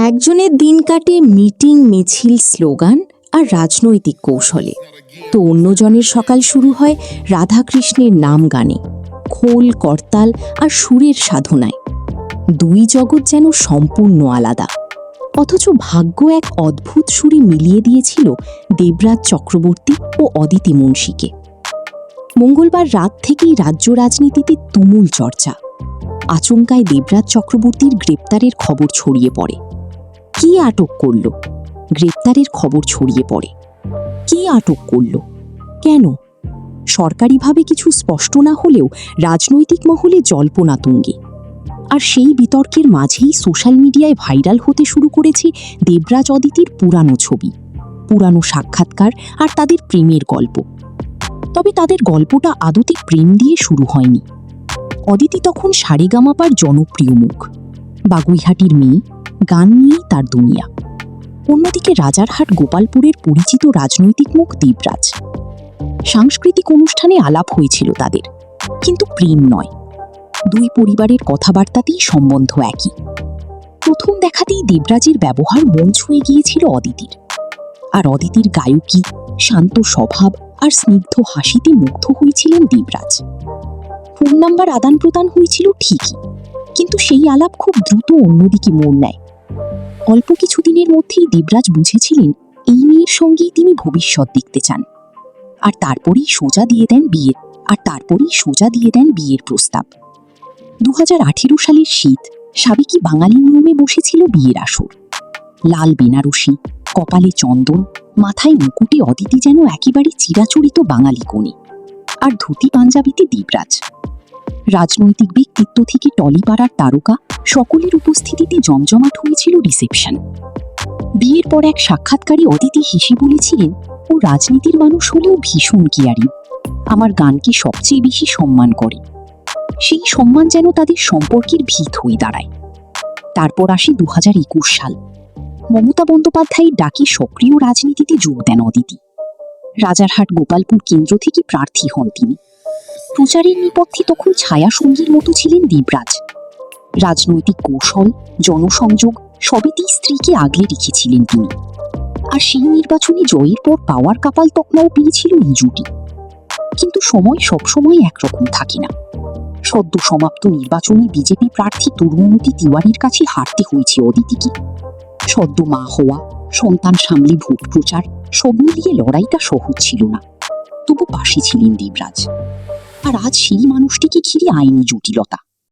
একজনের দিন কাটে মিটিং, মিছিল, স্লোগান আর রাজনৈতিক কৌশলে, তো অন্যজনের সকাল শুরু হয় রাধাকৃষ্ণের নাম গানে, খোল, করতাল আর সুরের সাধনায়। দুই জগৎ যেন সম্পূর্ণ আলাদা, অথচ ভাগ্য এক অদ্ভুত সুরে মিলিয়ে দিয়েছিল দেবরাজ চক্রবর্তী ও অদিতি মুন্সিকে। মঙ্গলবার রাত থেকেই রাজ্য রাজনীতিতে তুমুল চর্চা। আচমকায় দেবরাজ চক্রবর্তীর গ্রেপ্তারের খবর ছড়িয়ে পড়ে। কি আটক করল? গ্রেপ্তারের খবর ছড়িয়ে পড়ে। কি আটক করল? কেন? সরকারিভাবে কিছু স্পষ্ট না হলেও রাজনৈতিক মহলে জল্পনা তুঙ্গে। আর সেই বিতর্কের মাঝেই সোশ্যাল মিডিয়ায় ভাইরাল হতে শুরু করেছে দেবরাজ অদিতির পুরানো ছবি, পুরানো সাক্ষাৎকার আর তাদের প্রেমের গল্প। তবে তাদের গল্পটা আদতে প্রেম দিয়ে শুরু হয়নি। অদিতি তখন সারেগামাপার জনপ্রিয় মুখ, বাগুইহাটির মেয়ে, গান নিয়েই তার দুনিয়া। অন্যদিকে রাজারহাট গোপালপুরের পরিচিত রাজনৈতিক মুখ দেবরাজ। সাংস্কৃতিক অনুষ্ঠানে আলাপ হয়েছিল তাদের, কিন্তু প্রেম নয়। দুই পরিবারের কথাবার্তাতেই সম্বন্ধ একই। প্রথম দেখাতেই দেবরাজের ব্যবহার মন ছুঁয়ে গিয়েছিল অদিতির। আর অদিতির গায়কী, শান্ত স্বভাব আর স্নিগ্ধ হাসিতে মুগ্ধ হয়েছিলেন দেবরাজ। ফোন নাম্বার আদান প্রদান হয়েছিল ঠিকই, কিন্তু সেই আলাপ খুব দ্রুত অন্যদিকে মোড় নেয়। অল্প কিছুদিনের মধ্যেই দেবরাজ বুঝেছিলেন এই মেয়ের সঙ্গেই তিনি ভবিষ্যৎ দেখতে চান। আর তারপরেই সোজা দিয়ে দেন বিয়ের প্রস্তাব। 2018 সালের শীত, সাবেকি বাঙালি নিয়মে বসেছিল বিয়ের আসর। লাল বেনারসি, কপালে চন্দন, মাথায় মুকুটে অদিতি যেন একেবারে চিরাচরিত বাঙালি কনে, আর ধুতি পাঞ্জাবিতে দেবরাজ। রাজনৈতিক ব্যক্তিত্ব থেকে টলিপাড়ার তারকা সকলের উপস্থিতিতে জমজমাট হয়েছিল রিসেপশন। বিয়ের পর এক সাক্ষাৎকারে অদিতি হেসে বলেছিলেন, ও রাজনীতির মানুষ হলেও ভীষণ কেয়ারিং, আমার গানকে সবচেয়ে বেশি সম্মান করে। সেই সম্মান যেন তাদের সম্পর্কের ভিত হয়ে দাঁড়ায়। তারপর আসে 2021 সাল। মমতা বন্দ্যোপাধ্যায়ের ডাকে সক্রিয় রাজনীতিতে যোগ দেন অদিতি। রাজারহাট গোপালপুর কেন্দ্র থেকে প্রার্থী হন তিনি। প্রচারের নেপথ্যে তখন ছায়া সঙ্গীর মতো ছিলেন দেবরাজ। রাজনৈতিক কৌশল, জনসংযোগ সবেতেই স্ত্রীকে আগলে রেখেছিলেন তিনি। আর সেই নির্বাচনে জয়ের পর পাওয়ার কাপাল তকমাও পেয়েছিল এই জুটি। কিন্তু সময় সবসময় একরকম থাকে না। সদ্য সমাপ্ত নির্বাচনে বিজেপি প্রার্থী তরুণমতি তিওয়ারির কাছে হারতে হয়েছে অদিতিকে। সদ্য মা হওয়া, সন্তান সামলে ভোট প্রচার, সব মিলিয়ে লড়াইটা সহজ ছিল না। তবু পাশে ছিলেন দেবরাজ। আর আজ সেই মানুষটিকে ঘিরে আইনি জটিলতা।